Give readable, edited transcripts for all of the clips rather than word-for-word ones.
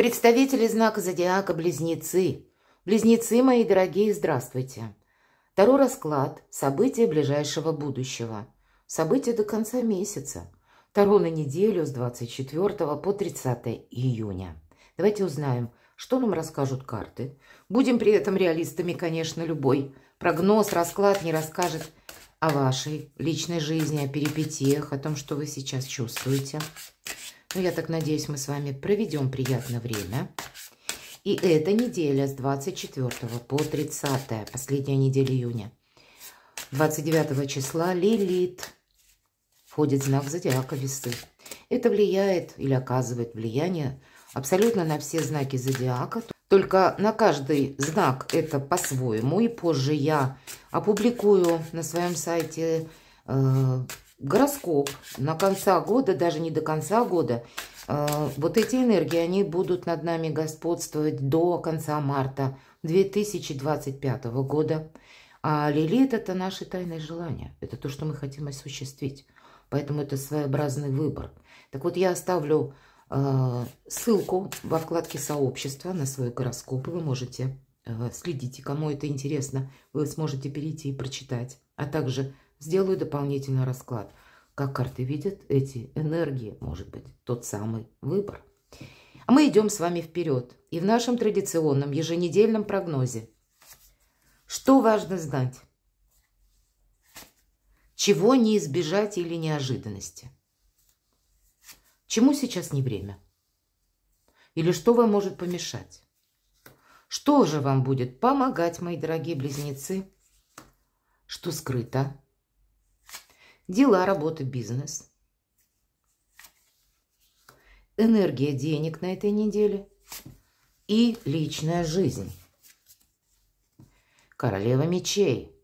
Представители знака зодиака Близнецы. Близнецы, мои дорогие, здравствуйте. Таро расклад. События ближайшего будущего. События до конца месяца. Таро на неделю с 24 по 30 июня. Давайте узнаем, что нам расскажут карты. Будем при этом реалистами, конечно, любой прогноз, расклад не расскажет о вашей личной жизни, о перипетиях, о том, что вы сейчас чувствуете. Но я так надеюсь, мы с вами проведем приятное время. И эта неделя с 24 по 30, последняя неделя июня. 29 числа Лилит входит в знак зодиака Весы. Это влияет или оказывает влияние абсолютно на все знаки зодиака. Только на каждый знак это по-своему. И позже я опубликую на своем сайте гороскоп на конца года, даже не до конца года. Вот эти энергии, они будут над нами господствовать до конца марта 2025 года. А Лилит – это наши тайные желания. Это то, что мы хотим осуществить. Поэтому это своеобразный выбор. Так вот, я оставлю ссылку во вкладке «Сообщество» на свой гороскоп. Вы можете следить, кому это интересно, вы сможете перейти и прочитать. А также сделаю дополнительный расклад. Как карты видят эти энергии, может быть, тот самый выбор. А мы идем с вами вперед. И в нашем традиционном еженедельном прогнозе. Что важно знать? Чего не избежать или неожиданности? Чему сейчас не время? Или что вам может помешать? Что же вам будет помогать, мои дорогие близнецы? Что скрыто? Дела, работа, бизнес. Энергия денег на этой неделе. И личная жизнь. Королева мечей.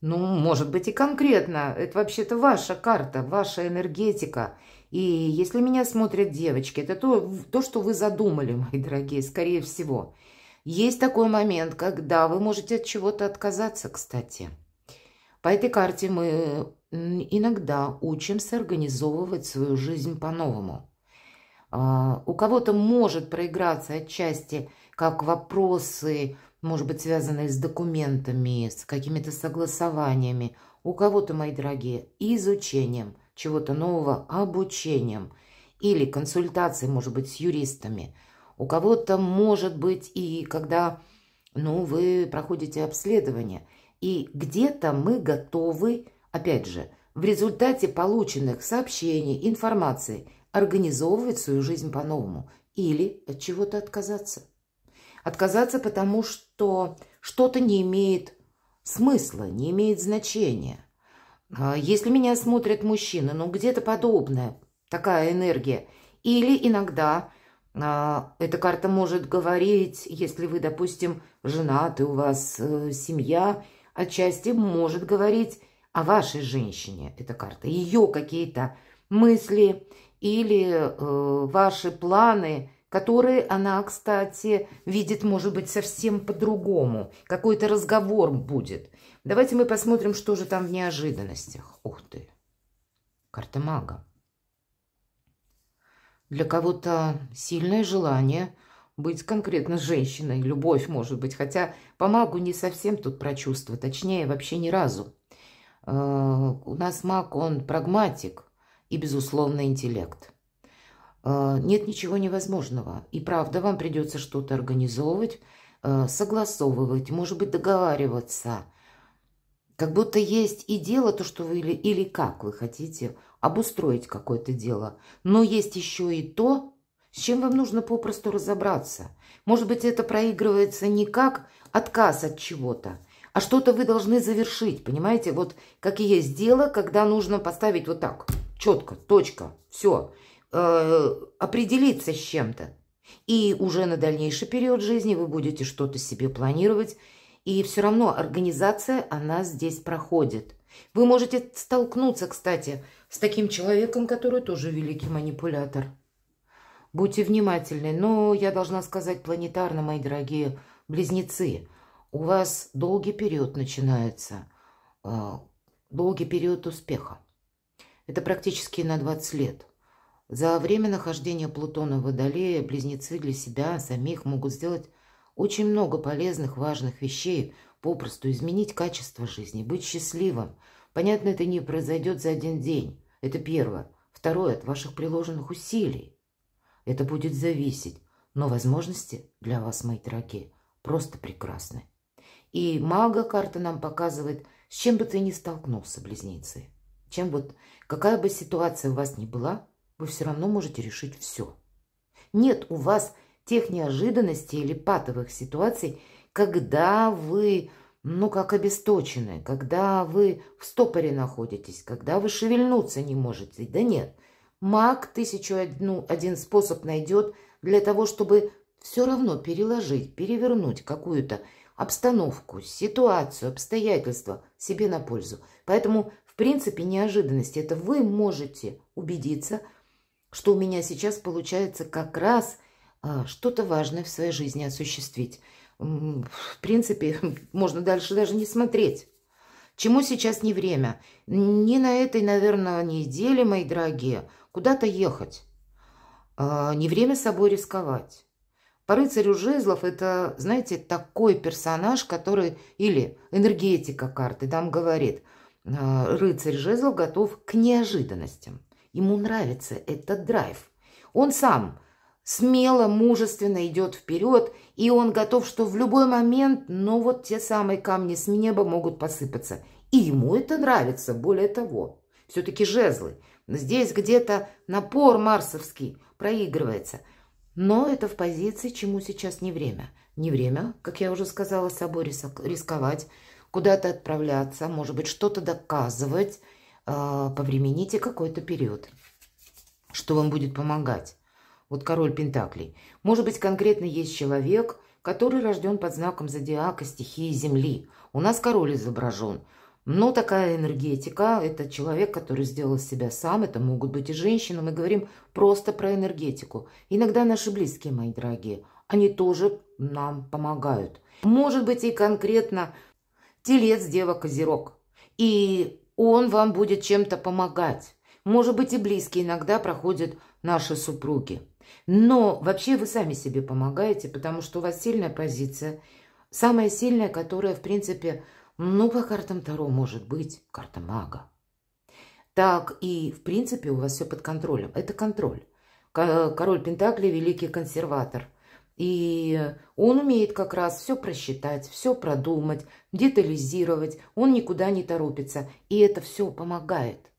Ну, может быть и конкретно. Это вообще-то ваша карта, ваша энергетика. И если меня смотрят девочки, это то, что вы задумали, мои дорогие, скорее всего. Есть такой момент, когда вы можете от чего-то отказаться, кстати. По этой карте мы иногда учимся организовывать свою жизнь по-новому. У кого-то может проиграться отчасти как вопросы, может быть, связанные с документами, с какими-то согласованиями. У кого-то, мои дорогие, изучением чего-то нового, обучением или консультацией, может быть, с юристами. У кого-то может быть и когда вы проходите обследование. И где-то мы готовы, опять же, в результате полученных сообщений, информации, организовывать свою жизнь по-новому. Или от чего-то отказаться. Отказаться, потому что что-то не имеет смысла, не имеет значения. Если меня смотрят мужчины, где-то подобная такая энергия. Или иногда эта карта может говорить, если вы, допустим, женаты, у вас семья, отчасти может говорить о вашей женщине, эта карта. Ее какие-то мысли или ваши планы, которые она, кстати, видит, может быть, совсем по-другому. Какой-то разговор будет. Давайте мы посмотрим, что же там в неожиданностях. Ух ты! Карта мага. Для кого-то сильное желание быть конкретно женщиной. Любовь, может быть. Хотя по магу не совсем тут про чувства. Точнее, вообще ни разу. У нас маг, он прагматик и, безусловно, интеллект. Нет ничего невозможного. И правда, вам придется что-то организовывать, согласовывать, может быть, договариваться. Как будто есть и дело, то, что вы или как вы хотите обустроить какое-то дело. Но есть еще и то, с чем вам нужно попросту разобраться. Может быть, это проигрывается не как отказ от чего-то, а что-то вы должны завершить, понимаете? Вот как и есть дело, когда нужно поставить вот так, четко, точка, все. Определиться с чем-то. И уже на дальнейший период жизни вы будете что-то себе планировать. И все равно организация, она здесь проходит. Вы можете столкнуться, кстати, с таким человеком, который тоже великий манипулятор. Будьте внимательны. Но я должна сказать планетарно, мои дорогие близнецы, у вас долгий период начинается. Долгий период успеха. Это практически на 20 лет. За время нахождения Плутона в Водолее близнецы для себя самих могут сделать очень много полезных, важных вещей, попросту изменить качество жизни, быть счастливым. Понятно, это не произойдет за один день. Это первое. Второе, от ваших приложенных усилий. Это будет зависеть. Но возможности для вас, мои дорогие, просто прекрасны. И мага карта нам показывает, с чем бы ты ни столкнулся, близнецы. Какая бы ситуация у вас ни была, вы все равно можете решить все. Нет у вас тех неожиданностей или патовых ситуаций, когда вы, как обесточены, когда вы в стопоре находитесь, когда вы шевельнуться не можете. Да нет. Маг 1001 способ найдет для того, чтобы все равно переложить, перевернуть какую-то обстановку, ситуацию, обстоятельства себе на пользу. Поэтому, в принципе, неожиданность. Это вы можете убедиться, что у меня сейчас получается как раз что-то важное в своей жизни осуществить. В принципе, можно дальше даже не смотреть. Чему сейчас не время? Не на этой, наверное, неделе, мои дорогие, куда-то ехать. Не время собой рисковать. По рыцарю жезлов это, знаете, такой персонаж, который, или энергетика карты, там говорит, рыцарь жезлов готов к неожиданностям. Ему нравится этот драйв. Он сам смело, мужественно идет вперед, и он готов, что в любой момент, те самые камни с неба могут посыпаться. И ему это нравится, более того. Все-таки жезлы. Здесь где-то напор марсовский проигрывается. Но это в позиции, чему сейчас не время. Не время, как я уже сказала, собой рисковать, куда-то отправляться, может быть, что-то доказывать. Повремените какой-то период, что вам будет помогать. Вот король Пентаклей. Может быть, конкретно есть человек, который рожден под знаком зодиака стихии Земли. У нас король изображен. Но такая энергетика, это человек, который сделал себя сам, это могут быть и женщины. Мы говорим просто про энергетику. Иногда наши близкие, мои дорогие, они тоже нам помогают. Может быть, и конкретно Телец, Дева, Козерог. И он вам будет чем-то помогать. Может быть, и близкие иногда проходят наши супруги. Но вообще вы сами себе помогаете, потому что у вас сильная позиция. Самая сильная, которая, в принципе, по картам Таро может быть карта мага. Так и, в принципе, у вас все под контролем. Это контроль. Король Пентаклей – великий консерватор. И он умеет как раз все просчитать, все продумать, детализировать. Он никуда не торопится. И это все помогает.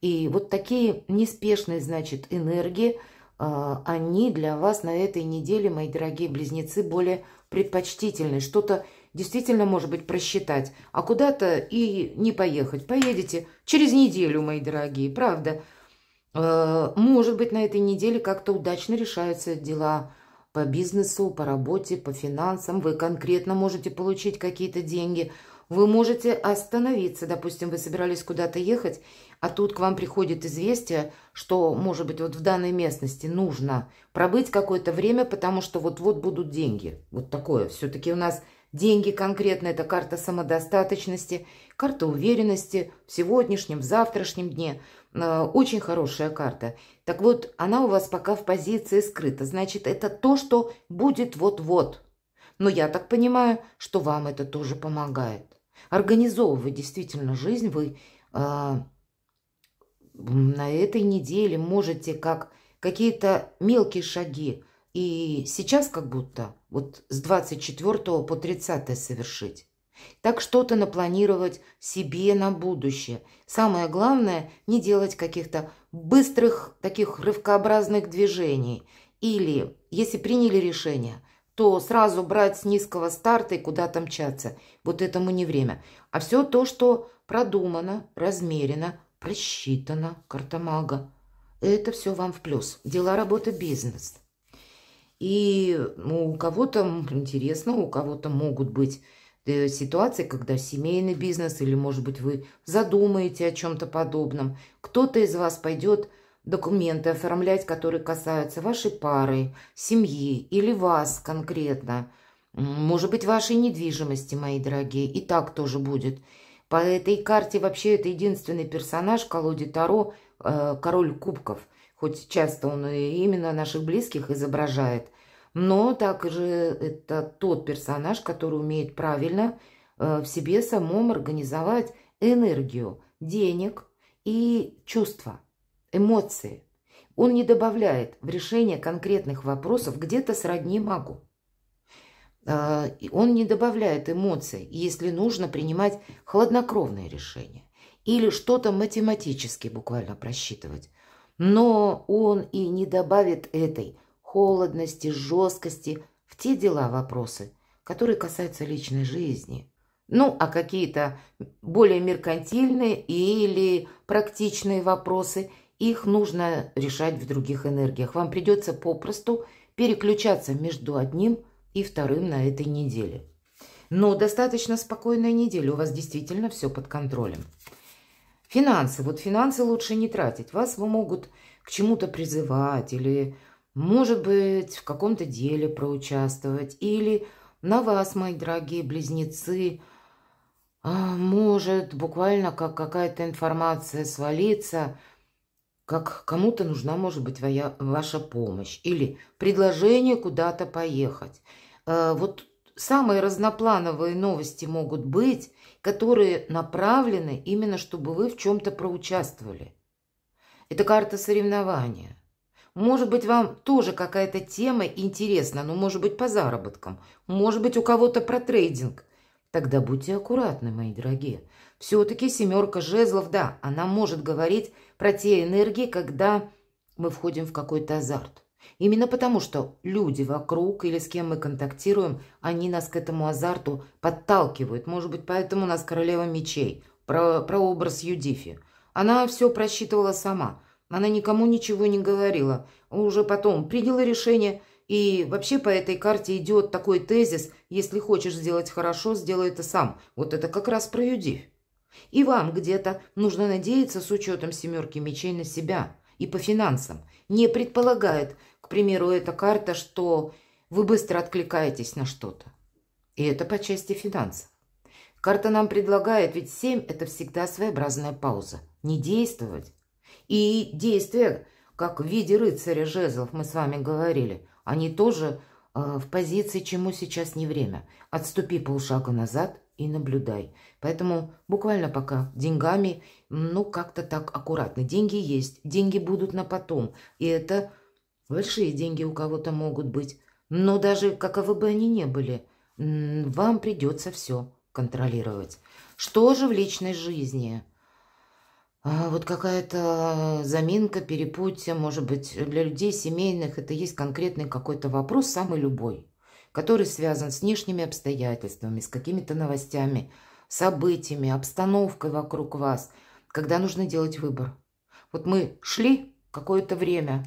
И вот такие неспешные, значит, энергии, они для вас на этой неделе, мои дорогие близнецы, более предпочтительны. Что-то действительно, может быть, просчитать, а куда-то и не поехать. Поедете через неделю, мои дорогие, правда. Может быть, на этой неделе как-то удачно решаются дела по бизнесу, по работе, по финансам. Вы конкретно можете получить какие-то деньги. Вы можете остановиться. Допустим, вы собирались куда-то ехать, а тут к вам приходит известие, что, может быть, вот в данной местности нужно пробыть какое-то время, потому что вот-вот будут деньги. Вот такое. Все-таки у нас деньги конкретно – это карта самодостаточности, карта уверенности в сегодняшнем, в завтрашнем дне. Очень хорошая карта. Так вот, она у вас пока в позиции скрыта. Значит, это то, что будет вот-вот. Но я так понимаю, что вам это тоже помогает. Организовывать действительно жизнь вы на этой неделе можете как какие-то мелкие шаги и сейчас как будто вот с 24 по 30 совершить. Так что-то напланировать себе на будущее. Самое главное, не делать каких-то быстрых таких рывкообразных движений. Или, если приняли решение, то сразу брать с низкого старта и куда-то мчаться. Вот этому не время. А все то, что продумано, размерено, просчитано, карта мага, это все вам в плюс. Дела, работа, бизнес. И у кого-то интересно, у кого-то могут быть ситуации, когда семейный бизнес, или, может быть, вы задумаете о чем-то подобном. Кто-то из вас пойдет документы оформлять, которые касаются вашей пары, семьи или вас конкретно. Может быть, вашей недвижимости, мои дорогие. И так тоже будет. По этой карте вообще это единственный персонаж в колоде Таро, король кубков, хоть часто он и именно наших близких изображает, но также это тот персонаж, который умеет правильно в себе самом организовать энергию, денег и чувства, эмоции. Он не добавляет в решение конкретных вопросов где-то сродни магу. Он не добавляет эмоций, если нужно принимать хладнокровные решения или что-то математически буквально просчитывать. Но он и не добавит этой холодности, жесткости в те дела, вопросы, которые касаются личной жизни. Ну, а какие-то более меркантильные или практичные вопросы, их нужно решать в других энергиях. Вам придется попросту переключаться между одним и вторым на этой неделе. Но достаточно спокойная неделя, у вас действительно все под контролем. Финансы. Вот финансы лучше не тратить. Вас могут к чему-то призывать или, может быть, в каком-то деле проучаствовать. Или на вас, мои дорогие близнецы, может буквально как какая-то информация свалиться, как кому-то нужна, может быть, ваша помощь. Или предложение куда-то поехать. Вот самые разноплановые новости могут быть, которые направлены именно, чтобы вы в чем-то проучаствовали. Это карта соревнования. Может быть, вам тоже какая-то тема интересна, но может быть по заработкам, может быть у кого-то про трейдинг. Тогда будьте аккуратны, мои дорогие. Все-таки 7 жезлов, да, она может говорить про те энергии, когда мы входим в какой-то азарт. Именно потому, что люди вокруг или с кем мы контактируем, они нас к этому азарту подталкивают. Может быть, поэтому у нас королева мечей, про образ Юдифи. Она все просчитывала сама. Она никому ничего не говорила. Уже потом приняла решение. И вообще по этой карте идет такой тезис: если хочешь сделать хорошо, сделай это сам. Вот это как раз про Юдифь. И вам где-то нужно надеяться с учетом 7 мечей на себя и по финансам. Не предполагает, к примеру, эта карта, что вы быстро откликаетесь на что-то. И это по части финансов. Карта нам предлагает, ведь 7 – это всегда своеобразная пауза. Не действовать. И действия, как в виде рыцаря жезлов мы с вами говорили, они тоже в позиции, чему сейчас не время. Отступи полшага назад и наблюдай. Поэтому буквально пока деньгами, ну, как-то так аккуратно. Деньги есть, деньги будут на потом. И это большие деньги у кого-то могут быть. Но даже каковы бы они ни были, вам придется все контролировать. Что же в личной жизни? Вот какая-то заминка, перепутье, может быть, для людей семейных это есть конкретный какой-то вопрос, самый любой, который связан с внешними обстоятельствами, с какими-то новостями, событиями, обстановкой вокруг вас, когда нужно делать выбор. Вот мы шли какое-то время,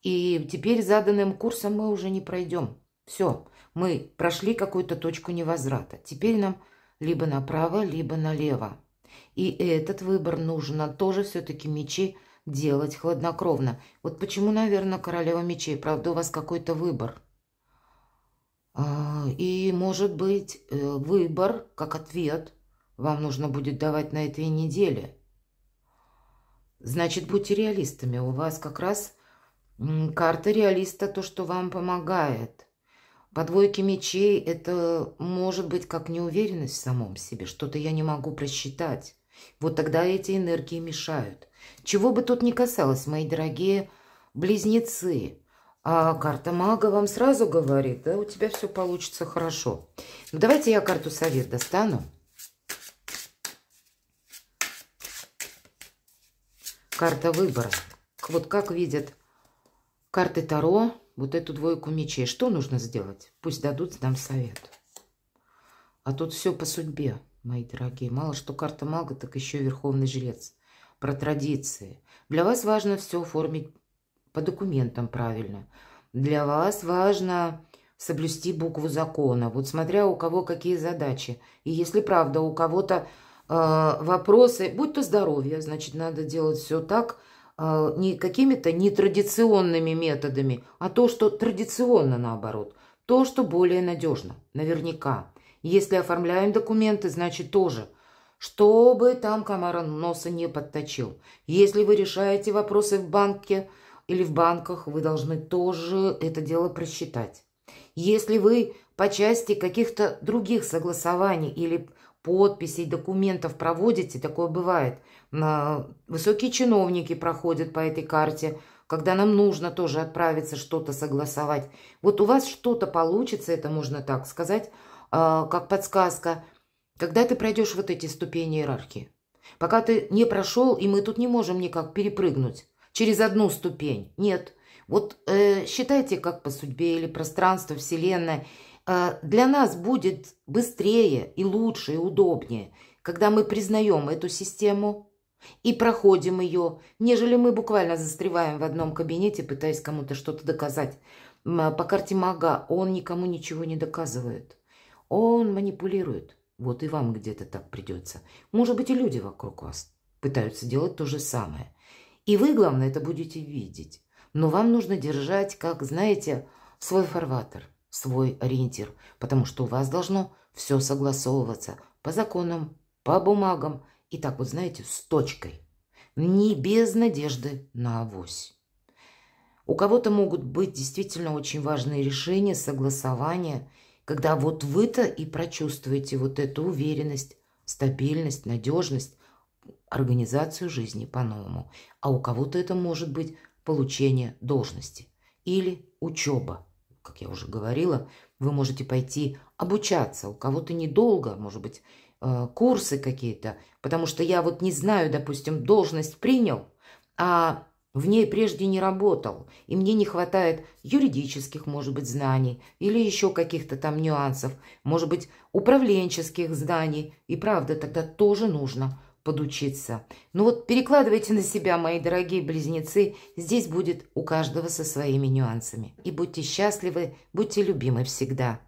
и теперь заданным курсом мы уже не пройдем. Все, мы прошли какую-то точку невозврата. Теперь нам либо направо, либо налево. И этот выбор нужно тоже все-таки мечи делать хладнокровно. Вот почему, наверное, королева мечей. Правда, у вас какой-то выбор. И, может быть, выбор, как ответ, вам нужно будет давать на этой неделе. Значит, будьте реалистами. У вас как раз карта реалиста, то, что вам помогает. По 2 мечей это может быть как неуверенность в самом себе. Что-то я не могу просчитать. Вот тогда эти энергии мешают. Чего бы тут ни касалось, мои дорогие близнецы. А карта мага вам сразу говорит, да, у тебя все получится хорошо. Ну, давайте я карту совет достану. Карта выбора. Вот как видят карты Таро вот эту 2 мечей. Что нужно сделать? Пусть дадут нам совет. А тут все по судьбе, мои дорогие. Мало что карта мага, так еще и верховный жрец. Про традиции. Для вас важно все оформить по документам правильно. Для вас важно соблюсти букву закона. Вот смотря у кого какие задачи. И если правда у кого-то вопросы, будь то здоровье, значит, надо делать все так, не какими-то нетрадиционными методами, а то, что традиционно наоборот. То, что более надежно, наверняка. Если оформляем документы, значит тоже, чтобы там комар носа не подточил. Если вы решаете вопросы в банке, или в банках, вы должны тоже это дело просчитать. Если вы по части каких-то других согласований или подписей, документов проводите, такое бывает. Высокие чиновники проходят по этой карте, когда нам нужно тоже отправиться что-то согласовать. Вот у вас что-то получится, это можно так сказать, как подсказка, когда ты пройдешь вот эти ступени иерархии. Пока ты не прошел, и мы тут не можем никак перепрыгнуть через одну ступень. Нет. Вот считайте, как по судьбе или пространство, вселенная. Для нас будет быстрее и лучше, и удобнее, когда мы признаем эту систему и проходим ее, нежели мы буквально застреваем в одном кабинете, пытаясь кому-то что-то доказать. По карте мага он никому ничего не доказывает. Он манипулирует. Вот и вам где-то так придется. Может быть, и люди вокруг вас пытаются делать то же самое. И вы, главное, это будете видеть. Но вам нужно держать, как, знаете, свой фарватер, свой ориентир. Потому что у вас должно все согласовываться по законам, по бумагам. И так вот, знаете, с точкой. Не без надежды на авось. У кого-то могут быть действительно очень важные решения, согласования, когда вот вы-то и прочувствуете вот эту уверенность, стабильность, надежность, организацию жизни по-новому. А у кого-то это может быть получение должности или учеба. Как я уже говорила, вы можете пойти обучаться. У кого-то недолго, может быть, курсы какие-то. Потому что я вот не знаю, допустим, должность принял, а в ней прежде не работал, и мне не хватает юридических, может быть, знаний или еще каких-то там нюансов, может быть, управленческих знаний. И правда, тогда тоже нужно подучиться. Ну вот перекладывайте на себя, мои дорогие близнецы, здесь будет у каждого со своими нюансами. И будьте счастливы, будьте любимы всегда.